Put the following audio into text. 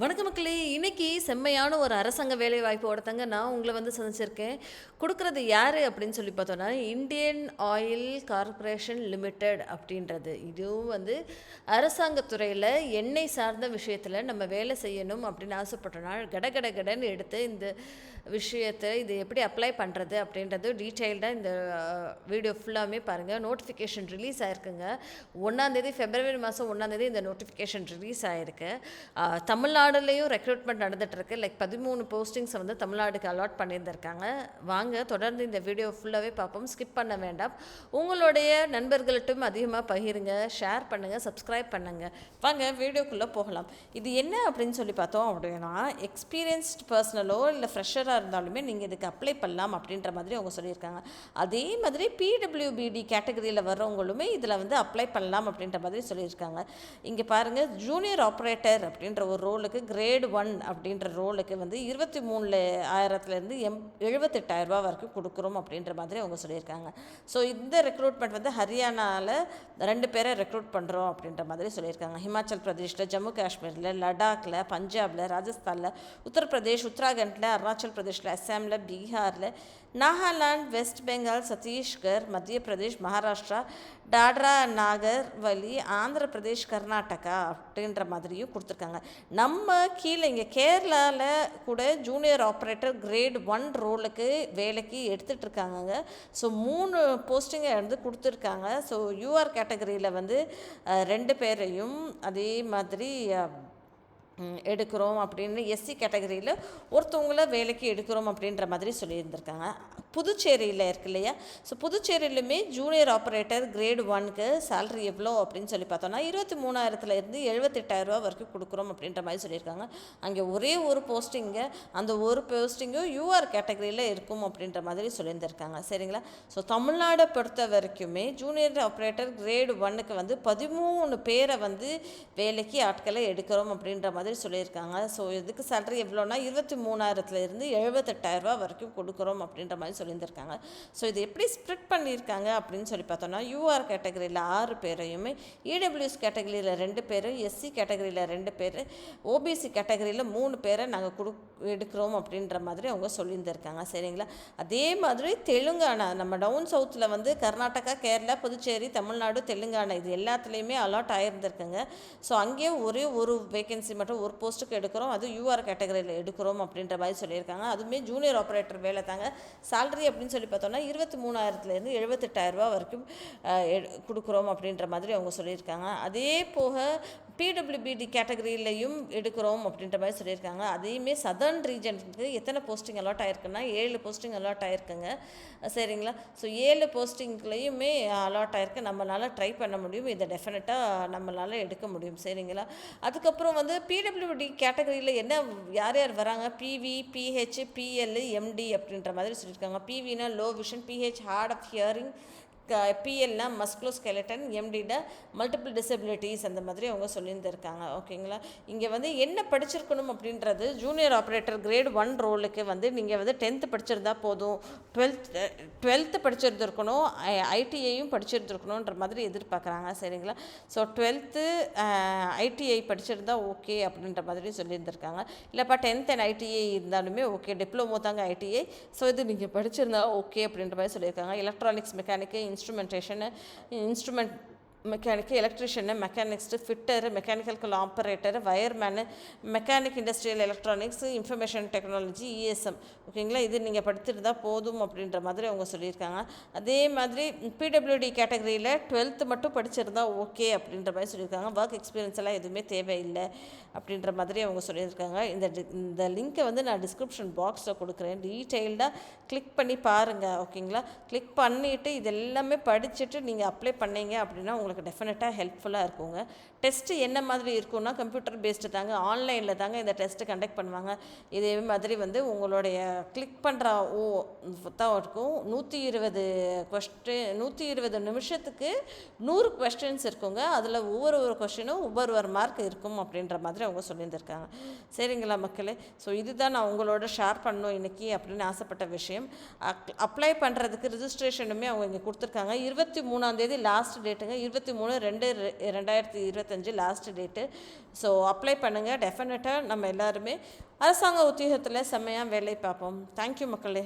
வணக்கம் மக்களே! இன்னைக்கு செம்மையான ஒரு அரசாங்க வேலைவாய்ப்பு ஒருத்தங்க நான் உங்கள சந்திச்சிருக்கேன். குடுக்குறது யாரு அப்படின்னு சொல்லி பார்த்தோம்னா, இந்தியன் ஆயில் கார்ப்பரேஷன் லிமிடெட் அப்படின்றது. இதுவும் அரசாங்கத் துறையில எண்ணெய் சார்ந்த விஷயத்துல நம்ம வேலை செய்யணும் அப்படின்னு ஆசைப்பட்டோம்னா, கடகடன்னு எடுத்து இந்த விஷயத்த இது எப்படி அப்ளை பண்றது அப்படின்றது டீட்டெயில்டா இந்த வீடியோ ஃபுல்லாமே பாருங்க. நோட்டிஃபிகேஷன் ரிலீஸ் ஆயிருக்குங்க. 1ஆம் தேதி பிப்ரவரி மாதம் 1ஆம் தேதி இந்த நோட்டிஃபிகேஷன் ரிலீஸ் ஆயிருக்கு. தமிழ்நாடுலேயும் ரெக்ரூட்மெண்ட் நடந்துகிட்ருக்கு. லைக் 13 போஸ்டிங்ஸை தமிழ்நாடுக்கு அலாட் பண்ணியிருந்திருக்காங்க. வாங்க தொடர்ந்து இந்த வீடியோ ஃபுல்லாகவே பார்ப்போம். ஸ்கிப் பண்ண வேண்டாம். உங்களுடைய நண்பர்கள்ட்டும் அதிகமாக பகிருங்க, ஷேர் பண்ணுங்கள், சப்ஸ்கிரைப் பண்ணுங்கள். வாங்க வீடியோக்குள்ளே போகலாம். இது என்ன அப்படின்னு சொல்லி பார்த்தோம் அப்படின்னா, எக்ஸ்பீரியன்ஸ்ட் பர்சனலோ இல்லை ஃப்ரெஷராக இருந்தாலுமே நீங்கள் இதுக்கு அப்ளை பண்ணலாம் அப்படின்ற மாதிரி அவங்க சொல்லியிருக்காங்க. அதே மாதிரி பிடபிள்யூபிடி கேட்டகரியில் வர்றவங்களுமே இதில் அப்ளை பண்ணலாம் அப்படின்ற மாதிரி சொல்லியிருக்காங்க. இங்கே பாருங்கள், ஜூனியர் ஆப்ரேட்டர் அப்படின்ற ஒரு ரோலுக்கு கிரேட் 1 அப்படின்ற ரோலுக்கு 23,000 78,000 வரைக்கும் கொடுக்குறோம் அப்படின்ற மாதிரி அவங்க சொல்லியிருக்காங்க. ஸோ இந்த ரெக்ரூட்மெண்ட் ஹரியானாவில் 2 பேரை ரெக்ரூட் பண்ணுறோம் அப்படின்ற மாதிரி சொல்லியிருக்காங்க. ஹிமாச்சல் பிரதேஷில், ஜம்மு காஷ்மீரில், லடாக்கில், பஞ்சாபில், ராஜஸ்தானில், உத்தரப்பிரதேஷ், உத்தராகண்டில், அருணாச்சல் பிரதேஷில், அஸ்ஸாமில், பீகாரில், நாகாலாந்து, வெஸ்ட் பெங்கால், சத்தீஸ்கர், மத்திய பிரதேஷ், மகாராஷ்டிரா, டாட்ரா நாகர் வலி, ஆந்திர பிரதேஷ், கர்நாடகா அப்படின்ற மாதிரியும் கொடுத்துருக்காங்க. நம்ம கீழே இங்கே கேரளாவில் கூட ஜூனியர் ஆப்ரேட்டர் கிரேட் 1 ரோலுக்கு வேலைக்கு எடுத்துகிட்டு இருக்காங்க. ஸோ 3 போஸ்டிங்கை கொடுத்துருக்காங்க. ஸோ யூஆர் கேட்டகரியில் 2 பேரையும் அதே மாதிரி எடுக்கிறோம் அப்படின்னு எஸ்சி கேட்டகரியில் ஒருத்தவங்கள வேலைக்கு எடுக்கிறோம் அப்படின்ற மாதிரி சொல்லியிருந்திருக்காங்க. புதுச்சேரியில் இருக்கு இல்லையா? ஸோ புதுச்சேரியிலுமே ஜூனியர் ஆப்ரேட்டர் கிரேட் 1க்கு சேலரி எவ்வளோ அப்படின்னு சொல்லி பார்த்தோன்னா 23,000 78,000 வரைக்கும் கொடுக்குறோம் அப்படின்ற மாதிரி சொல்லியிருக்காங்க. அங்கே ஒரே ஒரு போஸ்டிங்கு, அந்த ஒரு போஸ்டிங்கும் யூஆர் கேட்டகரியில் இருக்கும் அப்படின்ற மாதிரி சொல்லியிருந்திருக்காங்க. சரிங்களா? ஸோ தமிழ்நாடை பொறுத்த வரைக்குமே ஜூனியர் ஆப்ரேட்டர் கிரேட் 1க்கு 13 பேரை வேலைக்கு ஆட்களை எடுக்கிறோம் அப்படின்ற மாதிரி சொல்லியிருக்காங்க. ஸோ இதுக்கு சேலரி எவ்வளோனா 23,000 78,000 வரைக்கும் கொடுக்குறோம் அப்படின்ற மாதிரி சொல்லியிருந்திருக்காங்க. ஸோ இது எப்படி ஸ்ப்ளிட் பண்ணியிருக்காங்க அப்படின்னு சொல்லி பார்த்தோன்னா, யூஆர் கேட்டகரியில் 6 பேரையுமே, இடபிள்யூஎஸ் கேட்டகரியில் 2 பேர், எஸ்சி கேட்டகரியில் 2 பேர், ஓபிசி கேட்டகரியில் 3 பேரை நாங்கள் எடுக்கிறோம் அப்படின்ற மாதிரி அவங்க சொல்லியிருந்திருக்காங்க. சரிங்களா? அதே மாதிரி தெலுங்கானா, நம்ம டவுன் சவுத்தில் கர்நாடகா, கேரளா, புதுச்சேரி, தமிழ்நாடு, தெலுங்கானா இது எல்லாத்துலேயுமே அலாட் ஆகியிருந்திருக்குங்க. ஸோ அங்கேயே ஒரே ஒரு வேகன்சி மட்டும் ஒரு போஸ்ட்டுக்கு எடுக்கிறோம், அது யூஆர் கேட்டகரியில் எடுக்கிறோம் அப்படின்ற மாதிரி சொல்லியிருக்காங்க. அதுவுமே ஜூனியர் ஆப்ரேட்டர் வேலை தாங்க. சேலரி அப்படின்னு சொல்லி பார்த்தோம்னா 23,000 78,000 வரைக்கும் கொடுக்குறோம் அப்படின்ற மாதிரி அவங்க சொல்லியிருக்காங்க. அதே போக பிடபிள்யூபிடி கேட்டகரியிலையும் எடுக்கிறோம் அப்படின்ற மாதிரி சொல்லியிருக்காங்க. அதையுமே சதர்ன் ரீஜனுக்கு எத்தனை போஸ்டிங் அலாட் ஆகிருக்குன்னா 7 போஸ்டிங் அலாட் ஆகிருக்குங்க. சரிங்களா? ஸோ 7 போஸ்டிங்லேயுமே அலாட் ஆகிருக்கு. நம்மளால் ட்ரை பண்ண முடியும், இதை டெஃபினட்டாக நம்மளால் எடுக்க முடியும். சரிங்களா? அதுக்கப்புறம் பிடபிள்யூடி கேட்டகரியில் யார் யார் வராங்க, பிவி, பிஹெச், பிஎல், எம்டி அப்படின்ற மாதிரி சொல்லியிருக்காங்க. பிவினா low vision, PH hard of hearing, பிஎல்னா மஸ்குலோஸ்கெலட்டன், எம்டினா மல்டிபிள் டிசபிலிட்டிஸ் அந்த மாதிரி அவங்க சொல்லியிருந்திருக்காங்க. ஓகேங்களா? இங்கே என்ன படிச்சிருக்கணும் அப்படின்றது, ஜூனியர் ஆப்ரேட்டர் கிரேட் 1 ரோலுக்கு நீங்கள் 10th படிச்சிருந்தா போதும், 12th படிச்சிருந்துருக்கணும், ஐடிஐயும் படிச்சிருந்துருக்கணுன்ற மாதிரி எதிர்பார்க்குறாங்க. சரிங்களா? ஸோ 12th ஐடிஐ படிச்சிருந்தா ஓகே அப்படின்ற மாதிரி சொல்லியிருந்திருக்காங்க. இல்லைப்பா 10th அண்ட் ஐடிஐ இருந்தாலுமே ஓகே, டிப்ளமோ தாங்க ஐடிஐ, ஸோ இது நீங்கள் படிச்சிருந்தா ஓகே அப்படின்ற மாதிரி சொல்லியிருக்காங்க. Electronics mechanic, instrument mechanic, electrician, machinist, fitter, mechanical operator, wireman, mechanic industrial electronics, information technology, ESM. ஓகேங்களா? இது நீங்கள் படித்துருந்தால் போதும் அப்படின்ற மாதிரி அவங்க சொல்லியிருக்காங்க. அதே மாதிரி பிடபிள்யூடி கேட்டகரியில் 12th மட்டும் படிச்சிருந்தா ஓகே அப்படின்ற மாதிரி சொல்லியிருக்காங்க. ஒர்க் எக்ஸ்பீரியன்ஸ் எல்லாம் எதுவுமே தேவையில்லை அப்படின்ற மாதிரி அவங்க சொல்லியிருக்காங்க. இந்த லிங்க்கை நான் டிஸ்கிரிப்ஷன் பாக்ஸில் கொடுக்குறேன், டீட்டெயில்டாக கிளிக் பண்ணி பாருங்கள். ஓகேங்களா? கிளிக் பண்ணிவிட்டு இதெல்லாமே படிச்சுட்டு நீங்கள் அப்ளை பண்ணீங்க அப்படின்னா உங்களுக்கு டெஃபினட்டாக ஹெல்ப்ஃபுல்லாக இருக்குங்க. டெஸ்ட்டு என்ன மாதிரி இருக்குன்னா, கம்ப்யூட்டர் பேஸ்டு தாங்க, ஆன்லைனில் தாங்க இந்த டெஸ்ட்டு கண்டக்ட் பண்ணுவாங்க. இதே மாதிரி உங்களுடைய கிளிக் பண்ணுற தான் இருக்கும். 120 நிமிஷத்துக்கு 100 கொஸ்டின்ஸ் இருக்குங்க. அதில் ஒவ்வொரு கொஸ்டினும் ஒவ்வொரு மார்க் இருக்கும் அப்படின்ற மாதிரி அவங்க சொல்லியிருந்திருக்காங்க. சரிங்களா மக்களே? ஸோ இதுதான் நான் உங்களோட ஷேர் பண்ணணும் இன்றைக்கி அப்படின்னு ஆசைப்பட்ட விஷயம். அப்ளை பண்ணுறதுக்கு ரிஜிஸ்ட்ரேஷனுமே அவங்க இங்கே கொடுத்துருக்காங்க. 23ஆம் தேதி லாஸ்ட் டேட்டுங்க. 23/2/2025 லாஸ்ட் டேட்டு. ஸோ அப்ளை பண்ணுங்கள். டெஃபினட்டாக நம்ம எல்லாருமே அரசாங்க உத்தியோகத்தில் செம்மையாக வேலை பார்ப்போம். தேங்க்யூ மக்களே.